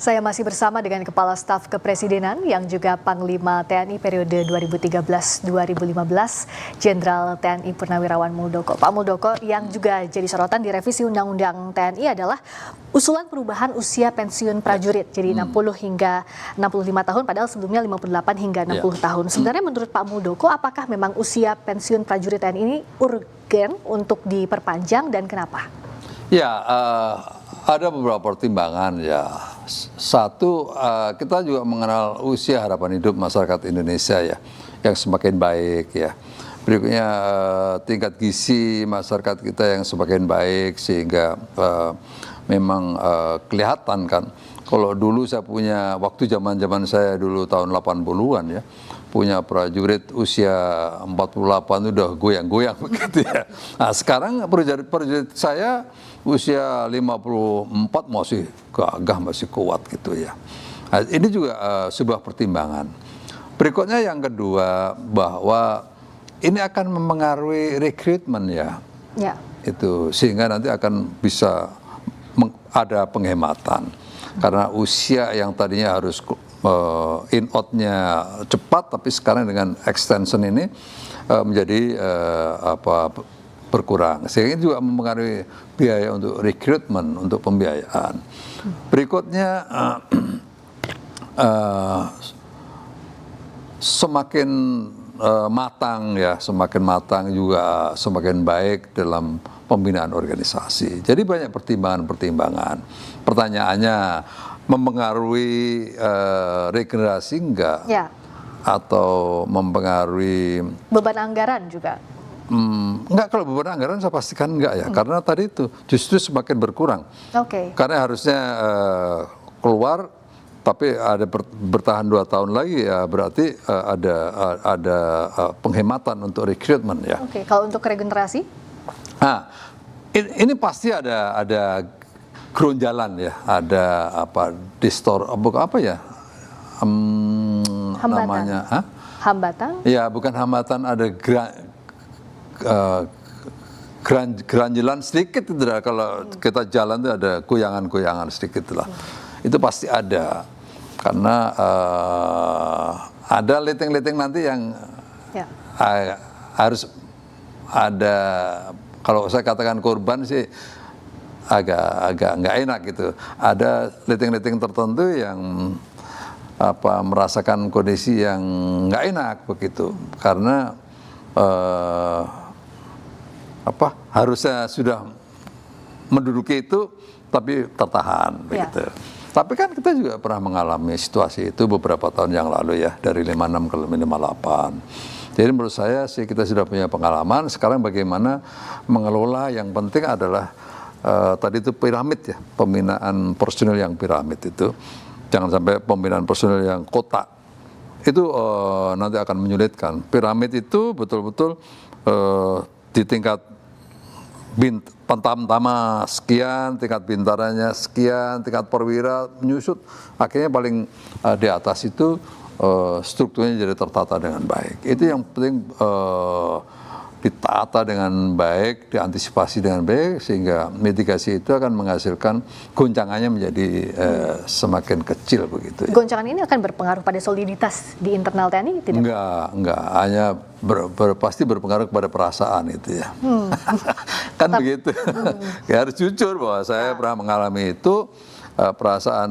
Saya masih bersama dengan Kepala Staf Kepresidenan yang juga Panglima TNI periode 2013-2015, Jenderal TNI Purnawirawan Muldoko. Pak Muldoko, yang juga jadi sorotan di revisi Undang-Undang TNI adalah usulan perubahan usia pensiun prajurit jadi 60 hingga 65 tahun, padahal sebelumnya 58 hingga 60 tahun. Sebenarnya menurut Pak Muldoko, apakah memang usia pensiun prajurit TNI ini urgen untuk diperpanjang dan kenapa? Ya, ada beberapa pertimbangan ya. Satu, kita juga mengenal usia harapan hidup masyarakat Indonesia ya, yang semakin baik ya. Berikutnya tingkat gizi masyarakat kita yang semakin baik, sehingga memang kelihatan kan. Kalau dulu saya punya, waktu zaman saya dulu tahun 80-an ya, punya prajurit usia 48 udah goyang-goyang begitu ya. Nah sekarang prajurit saya usia 54 masih gagah, masih kuat gitu ya. Nah, ini juga sebuah pertimbangan. Berikutnya yang kedua, bahwa ini akan mempengaruhi rekrutmen ya. Itu sehingga nanti akan bisa ada penghematan. Karena usia yang tadinya harus in-out-nya cepat, tapi sekarang dengan extension ini menjadi berkurang. Sehingga ini juga mempengaruhi biaya untuk rekrutmen, untuk pembiayaan. Berikutnya semakin matang ya, semakin matang juga semakin baik dalam pembinaan organisasi. Jadi banyak pertimbangan-pertimbangan. Pertanyaannya, mempengaruhi regenerasi enggak? Ya. Atau mempengaruhi beban anggaran juga? Enggak, kalau beban anggaran saya pastikan enggak ya, karena tadi itu justru semakin berkurang. Karena harusnya keluar, tapi ada bertahan 2 tahun lagi ya, berarti ada penghematan untuk rekrutmen ya. Kalau untuk regenerasi? Nah, ini pasti ada keronjalan ya, ada hambatan. Namanya, hambatan? Ya, bukan hambatan, ada geranjelan sedikit itu lah. Kalau kita jalan itu ada goyangan-goyangan sedikit lah. Itu pasti ada, karena ada liting-liting nanti yang harus ada. Kalau saya katakan korban sih agak nggak enak gitu. Ada liting-liting tertentu yang merasakan kondisi yang nggak enak begitu, karena harusnya sudah menduduki itu tapi tertahan begitu. Tapi kan kita juga pernah mengalami situasi itu beberapa tahun yang lalu ya, dari 56 ke 58. Jadi menurut saya sih kita sudah punya pengalaman. Sekarang bagaimana mengelola, yang penting adalah tadi itu piramid ya, pembinaan personil yang piramid itu. Jangan sampai pembinaan personil yang kotak. Itu nanti akan menyulitkan. Piramid itu betul-betul di tingkat pertama sekian, tingkat bintaranya sekian, tingkat perwira menyusut, akhirnya paling di atas itu strukturnya jadi tertata dengan baik. Itu yang penting, ditata dengan baik, diantisipasi dengan baik, sehingga mitigasi itu akan menghasilkan goncangannya menjadi semakin kecil begitu. Goncangan ini akan berpengaruh pada soliditas di internal TNI tidak? Enggak, hanya pasti berpengaruh kepada perasaan itu ya. Kan begitu. Ya, harus jujur bahwa saya pernah mengalami itu, perasaan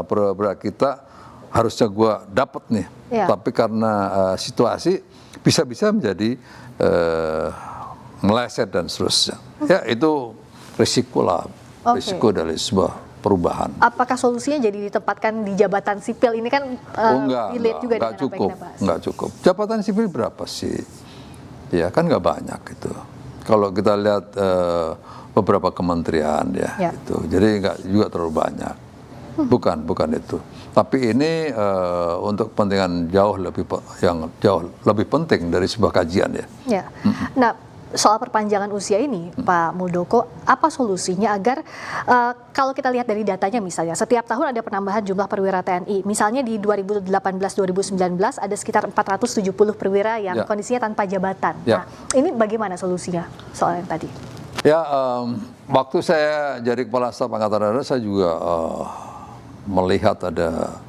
perwira kita harusnya gue dapet nih, tapi karena situasi bisa-bisa menjadi meleset dan seterusnya. Ya, itu risiko lah, risiko dari sebuah perubahan. Apakah solusinya jadi ditempatkan di jabatan sipil? Ini kan enggak cukup. Jabatan sipil berapa sih? Ya kan nggak banyak gitu. Kalau kita lihat beberapa kementerian ya, itu jadi nggak juga terlalu banyak. Bukan itu. Tapi ini untuk kepentingan jauh lebih penting dari sebuah kajian ya. Nah, soal perpanjangan usia ini, Pak Muldoko, apa solusinya agar kalau kita lihat dari datanya misalnya, setiap tahun ada penambahan jumlah perwira TNI. Misalnya di 2018-2019 ada sekitar 470 perwira yang kondisinya tanpa jabatan. Nah, ini bagaimana solusinya soal yang tadi? Ya, waktu saya jadi Kepala Staf Angkatan Darat, saya juga melihat ada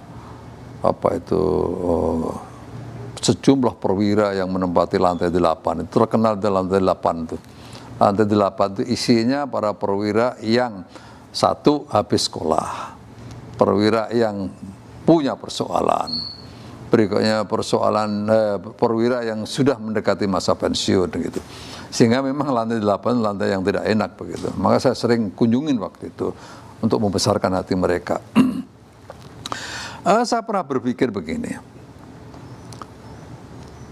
sejumlah perwira yang menempati lantai 8. Itu terkenal di lantai 8 itu. Lantai 8 itu isinya para perwira yang satu habis sekolah, perwira yang punya persoalan, berikutnya perwira yang sudah mendekati masa pensiun gitu. Sehingga memang lantai 8 lantai yang tidak enak begitu. Maka saya sering kunjungin waktu itu untuk membesarkan hati mereka. Saya pernah berpikir begini,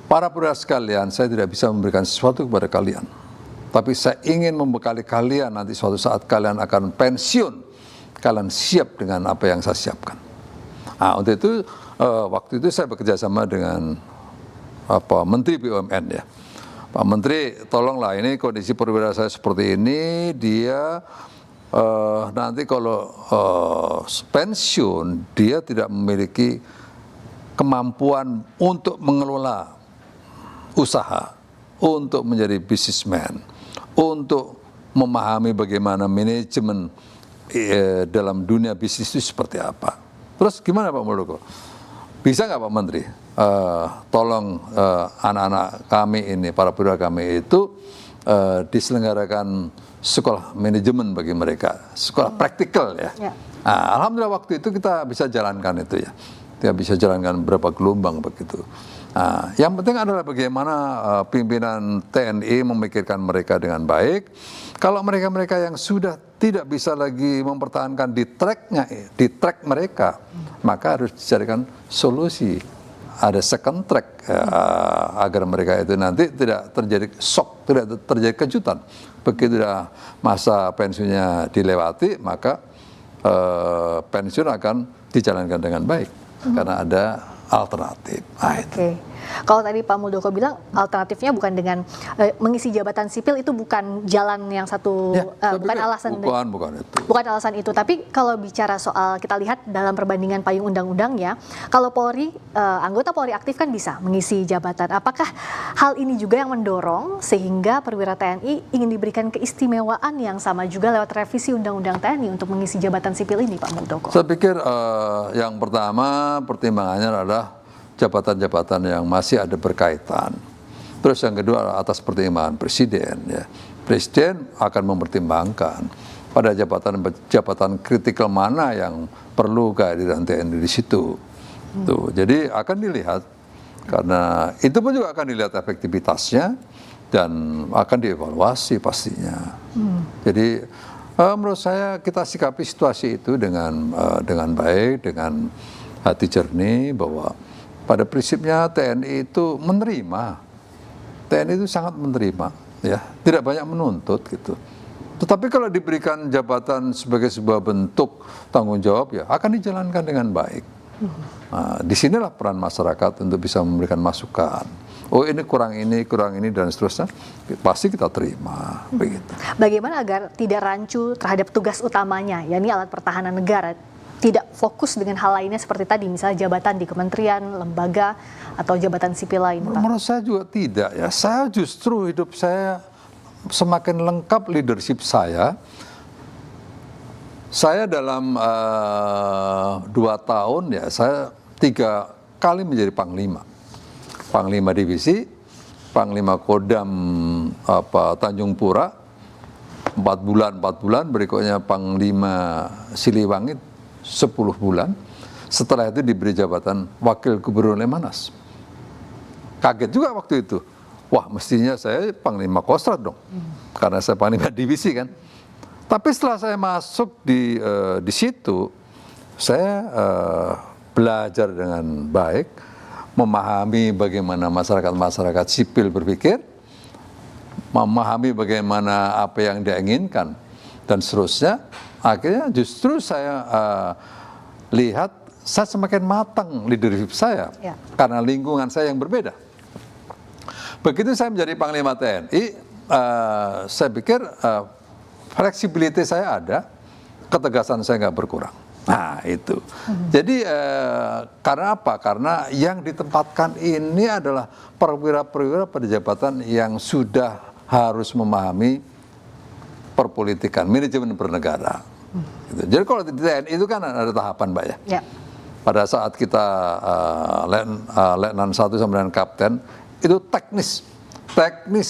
para perwira sekalian, saya tidak bisa memberikan sesuatu kepada kalian, tapi saya ingin membekali kalian nanti suatu saat kalian akan pensiun, kalian siap dengan apa yang saya siapkan. Nah, untuk itu waktu itu saya bekerja sama dengan Menteri BUMN ya. Pak Menteri, tolonglah ini kondisi perwira saya seperti ini, dia nanti kalau pensiun dia tidak memiliki kemampuan untuk mengelola usaha, untuk menjadi bisnismen, untuk memahami bagaimana manajemen dalam dunia bisnis itu seperti apa. Terus gimana Pak Muldoko? Bisa nggak Pak Menteri? Tolong anak-anak kami ini, para perwira kami itu diselenggarakan sekolah manajemen bagi mereka, sekolah praktikal ya. Nah, alhamdulillah waktu itu kita bisa jalankan itu ya. Kita bisa jalankan beberapa gelombang begitu. Nah, yang penting adalah bagaimana pimpinan TNI memikirkan mereka dengan baik. Kalau mereka-mereka yang sudah tidak bisa lagi mempertahankan di track mereka, maka harus dicarikan solusi. Ada second track agar mereka itu nanti tidak terjadi shock, tidak terjadi kejutan. Begitu masa pensiunnya dilewati, maka pensiun akan dijalankan dengan baik karena ada alternatif. Oke. Kalau tadi Pak Muldoko bilang alternatifnya bukan dengan mengisi jabatan sipil, itu bukan jalan yang satu, bukan alasan. Bukan alasan itu. Tapi kalau bicara soal, kita lihat dalam perbandingan payung undang-undangnya, kalau Polri, anggota Polri aktif kan bisa mengisi jabatan. Apakah hal ini juga yang mendorong sehingga perwira TNI ingin diberikan keistimewaan yang sama juga lewat revisi undang-undang TNI untuk mengisi jabatan sipil ini, Pak Muldoko? Saya pikir yang pertama pertimbangannya adalah jabatan-jabatan yang masih ada berkaitan. Terus yang kedua adalah atas pertimbangan presiden ya. Presiden akan mempertimbangkan pada jabatan kritikal mana yang perlu kehadiran TNI di situ. Tuh, jadi akan dilihat, karena itu pun juga akan dilihat efektivitasnya dan akan dievaluasi pastinya. Jadi menurut saya kita sikapi situasi itu dengan baik, dengan hati jernih, bahwa pada prinsipnya TNI itu menerima, TNI itu sangat menerima, ya, tidak banyak menuntut gitu. Tetapi kalau diberikan jabatan sebagai sebuah bentuk tanggung jawab, ya akan dijalankan dengan baik. Nah, disinilah peran masyarakat untuk bisa memberikan masukan. Oh ini kurang ini dan seterusnya, pasti kita terima. Begitu. Bagaimana agar tidak rancu terhadap tugas utamanya, yakni alat pertahanan negara, tidak fokus dengan hal lainnya seperti tadi, misalnya jabatan di kementerian, lembaga, atau jabatan sipil lain, Pak? Menurut saya juga tidak ya. Saya justru hidup saya semakin lengkap leadership saya. Saya dalam 2 tahun ya, saya 3 kali menjadi panglima. Panglima divisi, Panglima Kodam Tanjung Pura, 4 bulan, berikutnya Panglima Siliwangi 10 bulan, setelah itu diberi jabatan Wakil Gubernur Lemhanas. Kaget juga waktu itu, wah mestinya saya Panglima Kostrat dong, karena saya Panglima Divisi kan. Tapi setelah saya masuk di situ, saya belajar dengan baik, memahami bagaimana masyarakat sipil berpikir, memahami bagaimana apa yang dia inginkan, dan seterusnya. Akhirnya justru saya lihat saya semakin matang leadership saya, karena lingkungan saya yang berbeda. Begitu saya menjadi Panglima TNI, saya pikir fleksibilitas saya ada, ketegasan saya nggak berkurang. Nah itu. Jadi karena apa? Karena yang ditempatkan ini adalah perwira-perwira pada jabatan yang sudah harus memahami perpolitikan, manajemen bernegara. Gitu. Jadi kalau di TNI itu kan ada tahapan, Mbak ya. Ya. Pada saat kita letnan 1 sampai dengan kapten, itu teknis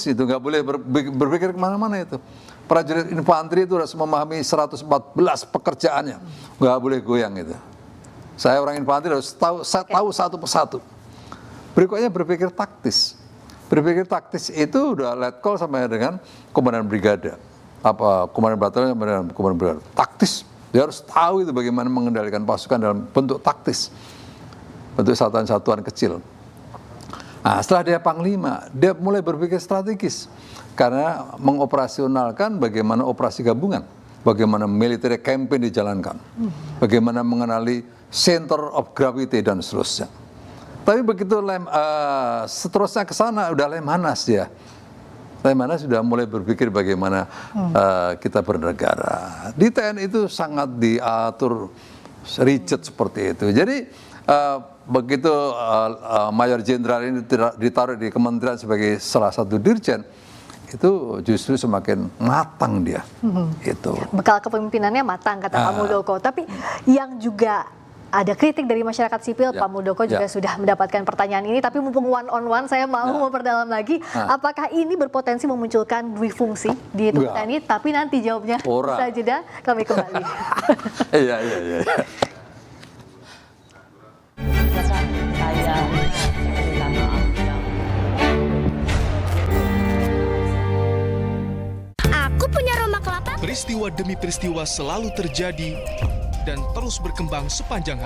itu nggak boleh berpikir kemana-mana itu. Prajurit infanteri itu harus memahami 114 pekerjaannya, nggak boleh goyang itu. Saya orang infanteri harus tahu satu persatu. Berikutnya berpikir taktis. Berpikir taktis itu udah letkol sampai dengan komandan brigade, komandan batalion sampai dengan komandan brigade. Taktis, dia harus tahu itu bagaimana mengendalikan pasukan dalam bentuk taktis, bentuk satuan-satuan kecil. Nah, setelah dia panglima, dia mulai berpikir strategis karena mengoperasionalkan bagaimana operasi gabungan, bagaimana military campaign dijalankan, bagaimana mengenali center of gravity dan seterusnya. Tapi begitu seterusnya ke sana udah Lemhanas ya. Lemhanas sudah mulai berpikir bagaimana kita bernegara. Di TNI itu sangat diatur rigid seperti itu. Jadi begitu Mayor Jenderal ini ditaruh di kementerian sebagai salah satu dirjen, itu justru semakin matang dia. Itu. Bekal kepemimpinannya matang kata Pak Muldoko. Tapi yang juga ada kritik dari masyarakat sipil, Pak Muldoko juga sudah mendapatkan pertanyaan ini. Tapi mumpung one on one, saya mau memperdalam lagi. Apakah ini berpotensi memunculkan dui fungsi di tubuh TNI? Tapi nanti jawabnya usai jeda, kami kembali. Iya. Saya minta maaf. Aku punya rumah kelapa. Peristiwa demi peristiwa selalu terjadi dan terus berkembang sepanjang hari.